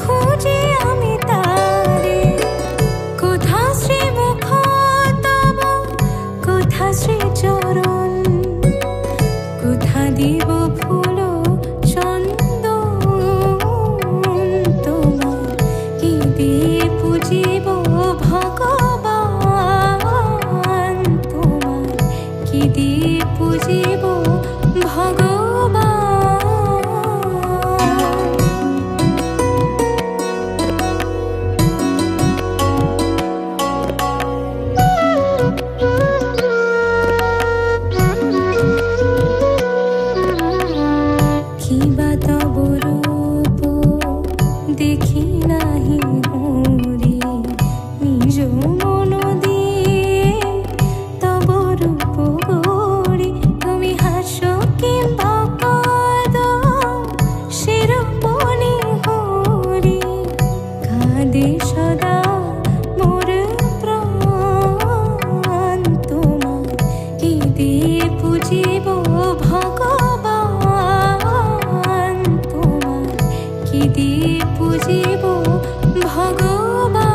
খুঁজে আমি তারে কোথা শ্রী কাঁদে সদা মোর প্রাণ, তোমার কি দিয়ে পুজিব ভগবান, তোমার কি দিয়ে পুজিব ভগবান।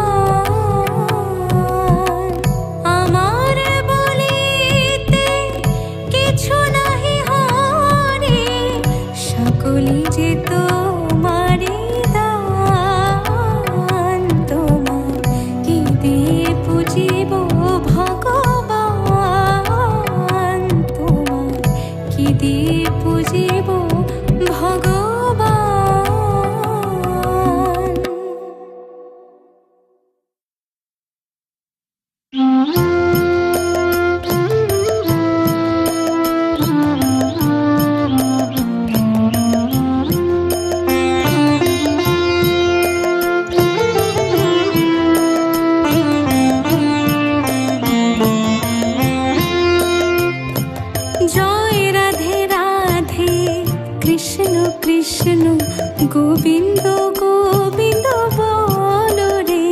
আমার বলিতে কিছু নাহি হরি, সকলি যে তোমারি দান, তোমার কি দিয়ে পুজিব ভগবান, তোমার কি দিয়ে পুজিব ভগবান। জয় রাধে রাধে, কৃষ্ণ কৃষ্ণ গোবিন্দ গোবিন্দ বলো রে।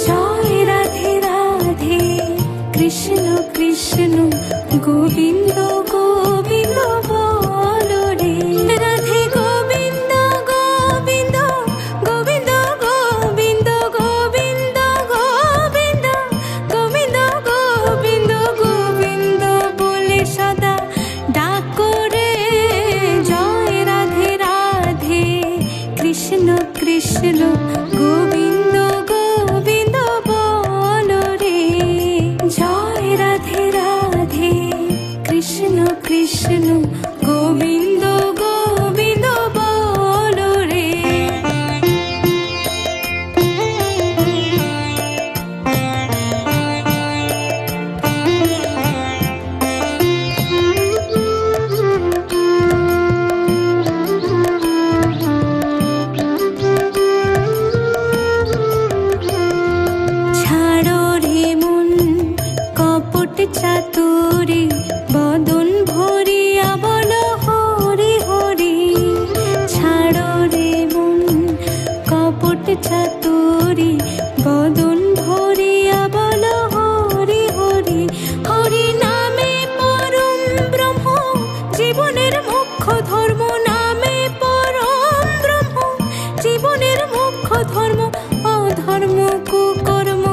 জয় রাধে রাধে, কৃষ্ণ কৃষ্ণ গোবিন্দ গোবিন্দ বলো রে। রাধে গোবিন্দ গোবিন্দ গোবিন্দ গোবিন্দ গোবিন্দ গোবিন্দ গোবিন্দ গোবিন্দ গোবিন্দ বলে সদা ডাক করে। জয় রাধে রাধে, কৃষ্ণ কৃষ্ণ গোবিন্দ গোবিন্দ বলো রে। জয় রাধে রাধে, কৃষ্ণ কৃষ্ণ গোবিন্দ গোবিন্দ বলো রে। ছাড়ো রে মন কপট চাতুরি, বদন ভরিয়া বলো হরি হরি। ছাড়ো রে মন কপট চাতুরি, বদন ভরিয়া বলো হরি হরি। হরি নামে পরম ব্রহ্ম, জীবনের মুখ্য ধর্ম। নামে পরম ব্রহ্ম, জীবনের মুখ্য ধর্ম। অধর্ম কুকর্ম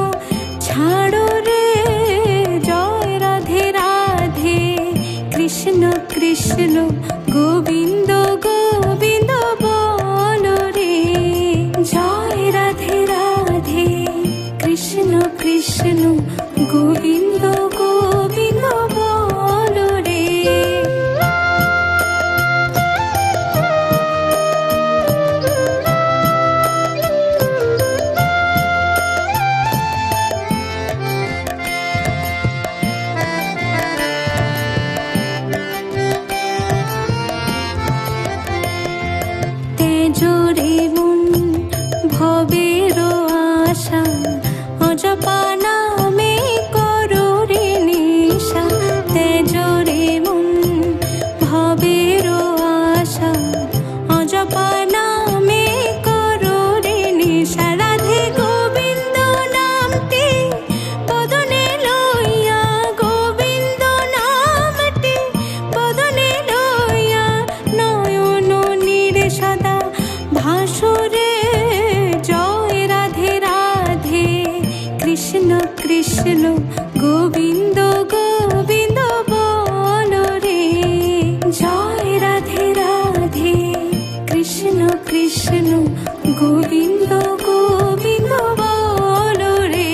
ছাড়ো রে। জয় রাধে রাধে, কৃষ্ণ কৃষ্ণ গোবিন্দ গোবিন্দ বলো রে। জয় রাধে রাধে, কৃষ্ণ কৃষ্ণ গোবিন্দ গোবিন্দ বলো রে। তেজরে মন ভবের আশা, অজপা নামে করো রে নিশা। তেজরে মন ভবের আশা, অজপা নামে করো রে নিশা। রাধে গোবিন্দ নামটি বদনে লইয়া, গোবিন্দ নামটি বদনে লইয়া, নয়ন নীড়ে সদা ভাসুরে। জয় রাধে রাধে, কৃষ্ণ কৃষ্ণ গোবিন্দ গোবিন্দ বলো রে। জয় রাধে রাধে, কৃষ্ণ কৃষ্ণ গোবিন্দ গোবিন্দ বলো রে।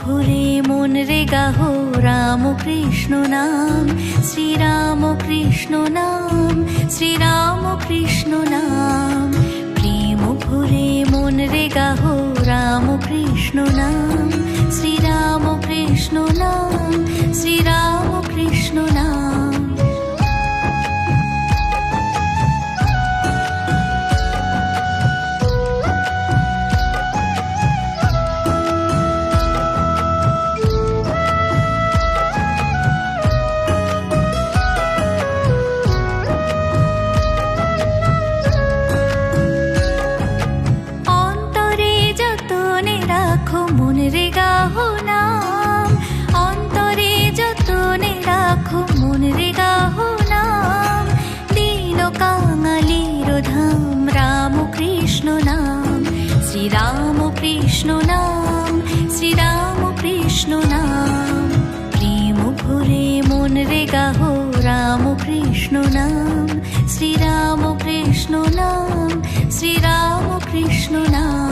ভরে মন রে গাহো রাম কৃষ্ণ নাম, শ্রীরাম কৃষ্ণ নাম, শ্রীরাম কৃষ্ণ নাম। প্রেম ভরে রাম কৃষ্ণ নাম, শ্রীরাম কৃষ্ণ নাম, শ্রীরাম কৃষ্ণ নাম। মনে গাহো নাম, অন্তরে যতনে রাখো মনে গাহো নাম, দীন কাঙালির ধাম রাম কৃষ্ণ নাম, শ্রীরাম কৃষ্ণ নাম, শ্রীরাম কৃষ্ণ নাম। প্রেম ভরে মন রে গাহো রাম কৃষ্ণ নাম, শ্রীরাম কৃষ্ণ নাম, শ্রীরাম কৃষ্ণ নাম।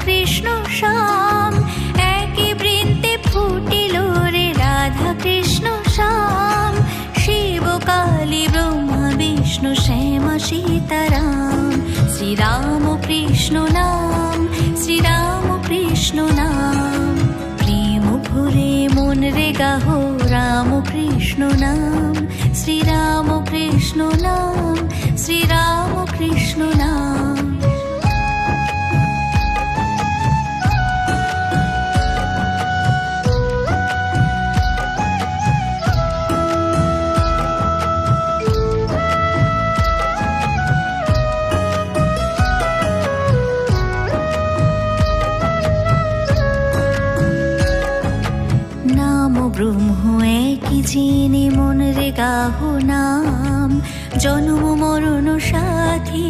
কৃষ্ণ শ্যাম, একই বৃন্তে ফুটিল রে রাধা কৃষ্ণ শ্যাম, শিব কালী ব্রহ্মা বিষ্ণু শ্যামা সীতারাম, শ্রীরাম কৃষ্ণ নাম, শ্রীরাম কৃষ্ণ নাম। প্রেম ভরে মন রে গাহো রাম কৃষ্ণ নাম, শ্রীরাম কৃষ্ণ নাম, শ্রীরাম কৃষ্ণ নাম। ব্রহ্ম একই জেনে মন রে গাহো নাম, জন্ম মরণ সাথী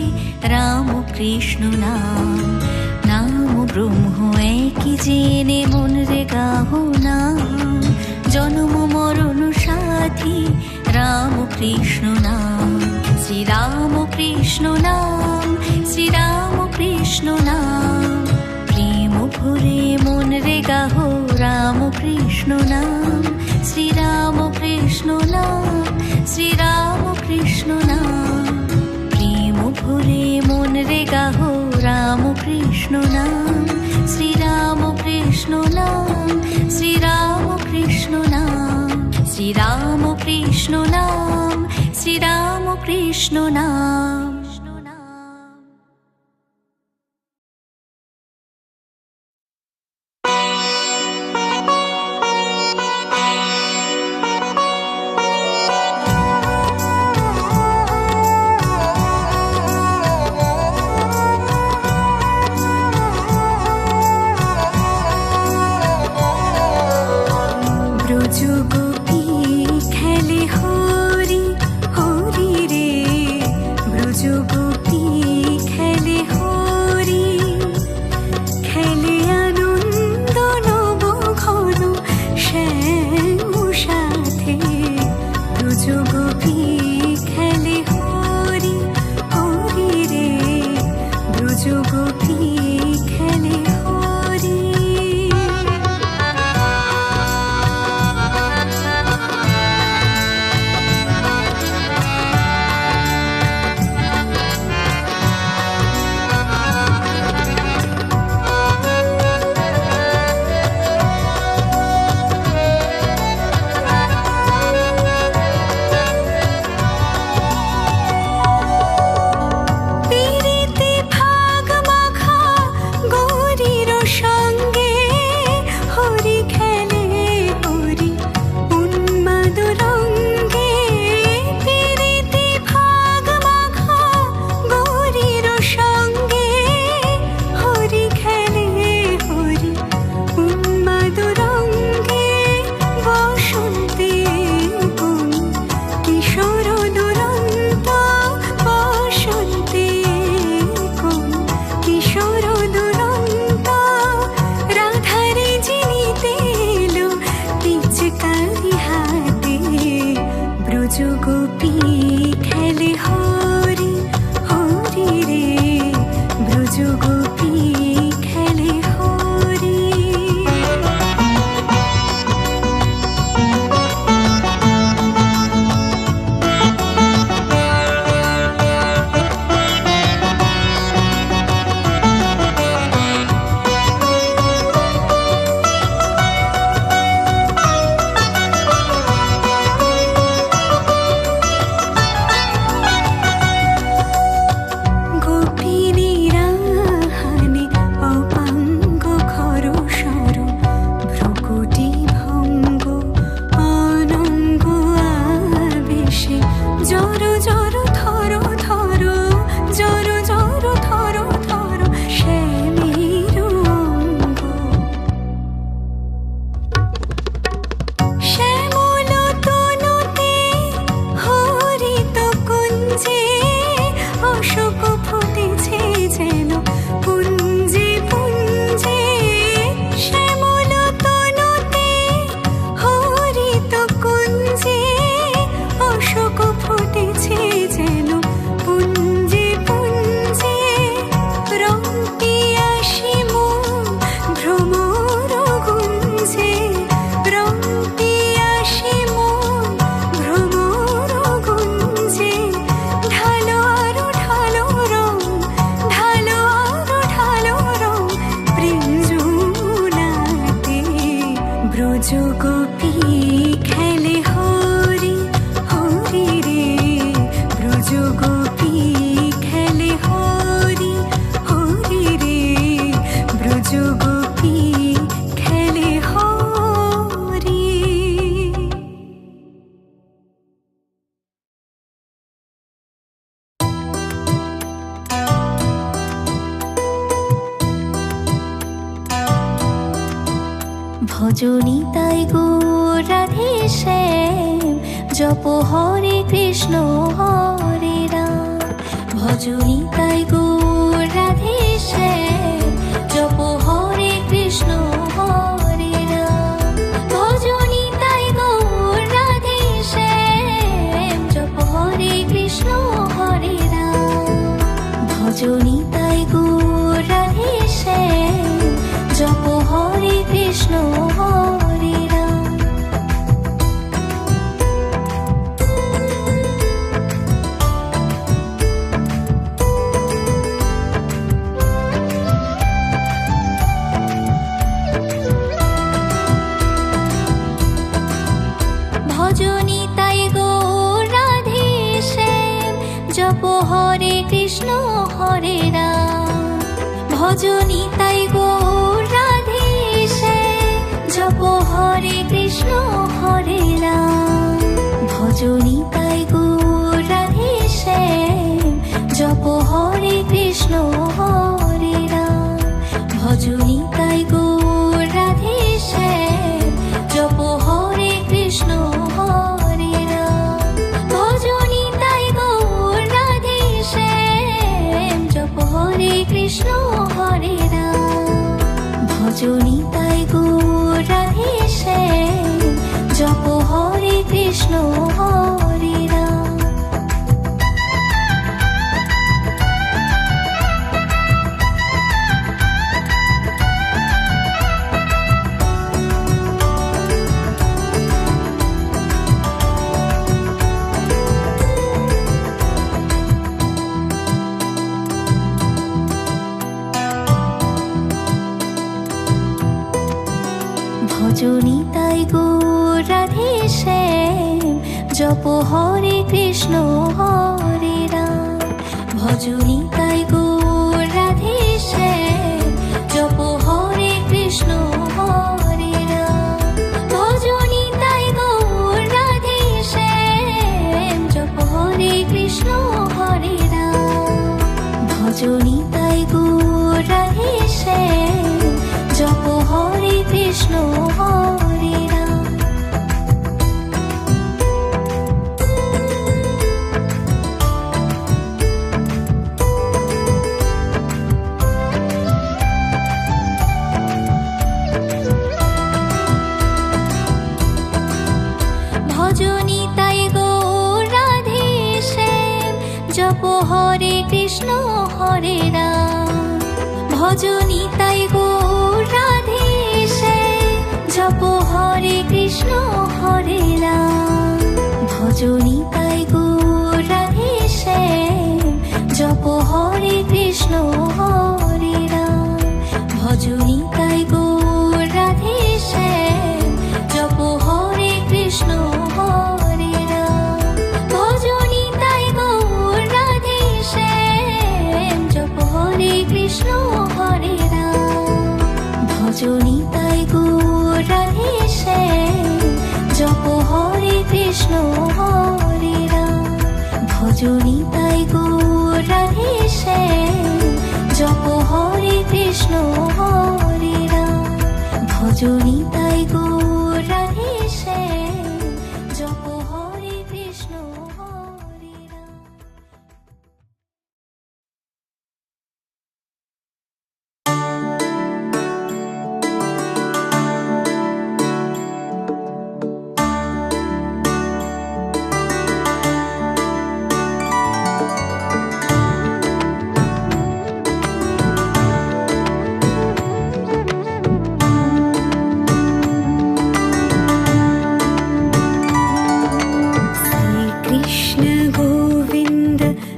রাম কৃষ্ণ নাম। নাম ব্রহ্ম একই জেনে মন রে গাহো নাম, জন্ম মরণ সাথী রাম কৃষ্ণ নাম, শ্রীরাম কৃষ্ণ নাম, শ্রীরাম কৃষ্ণ নাম। প্রেম ভরে মন রে গাহো রাম কৃষ্ণ নাম, শ্রীরাম কৃষ্ণ নাম, শ্রীরাম কৃষ্ণ নাম। প্রেম ভরে মন রে গাহো রাম কৃষ্ণ নাম, শ্রীরাম কৃষ্ণ নাম, শ্রীরাম কৃষ্ণ নাম, শ্রীরাম কৃষ্ণ নাম, শ্রীরাম কৃষ্ণ নাম। ব্রজ গোপী খেলে হরি হরি রে, ব্রজ গোপী খেলে হরি হরি রে, ব্রজ গোপী খেলে হরি। ভজনি তাই গৌর রাধে শ্যাম, জপ হরে কৃষ্ণ হরে রাম। ভজনি তাই গৌর রাধে শ্যাম, জপ হরে কৃষ্ণ হরে রাম। ভজনি তাই গৌর রাধে শ্যাম, জপ হরে কৃষ্ণ হরে রাম। ভজনি তাই গৌর রাধে শ্যাম, জপ হরে কৃষ্ণ হরে রাম। ভজনি তাই গৌর রাধে শ্যাম, জপ হরে কৃষ্ণ হরে রাম। ভজনি তাই গৌর রাধে শ্যাম, জপ হরে কৃষ্ণ হরে রাম। ভজনি তাই গৌর রাধে শ্যাম, জপ হরে কৃষ্ণ হরে রাম। ভজনি তাই গৌর রাধে শ্যাম, জপ হরে কৃষ্ণ হরে রাম। ভজনি তাই গৌর রাধে শ্যাম, জপ হরে কৃষ্ণ হরে রাম। ভজনি তাই গৌর রাধে শ্যাম, জপ হরে কৃষ্ণ হরে রাম। ভজনি তাই গৌর রাধে শ্যাম, জপ হরে কৃষ্ণ হরে রাম। ভজনি তাই গৌর রাধে শ্যাম, জপ হরে কৃষ্ণ হরে রাম। ভজনি তাই গৌর রাধে শ্যাম, জপ হরে কৃষ্ণ হরে রাম। ভজনি তাই গৌর রাধে শ্যাম, জপ হরে কৃষ্ণ হরে রাম। ভজনি তাই গৌর রাধে শ্যাম, জপ হরে কৃষ্ণ হরে রাম। ভজনি তাই গৌর রাধে শ্যাম, জপ হরে কৃষ্ণ হরে রাম। ভজনি তাই গৌর রাধে শ্যাম, জপ হরে কৃষ্ণ হরে রাম। ভজনি তাই গৌর রাধে শ্যাম, জপ হরে কৃষ্ণ হরে রাম। ভজনি তাই গৌর রাধে শ্যাম, জপ হরে কৃষ্ণ হরে রাম। ভজনি তাই গৌর রাধে শ্যাম, জপ হরে কৃষ্ণ হরে রাম। ভজনি তাই গৌর রাধে শ্যাম, জপ হরে কৃষ্ণ হরে রাম। ভজনি তাই গৌর রাধে শ্যাম, জপ হরে কৃষ্ণ হরে রাম।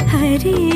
Hare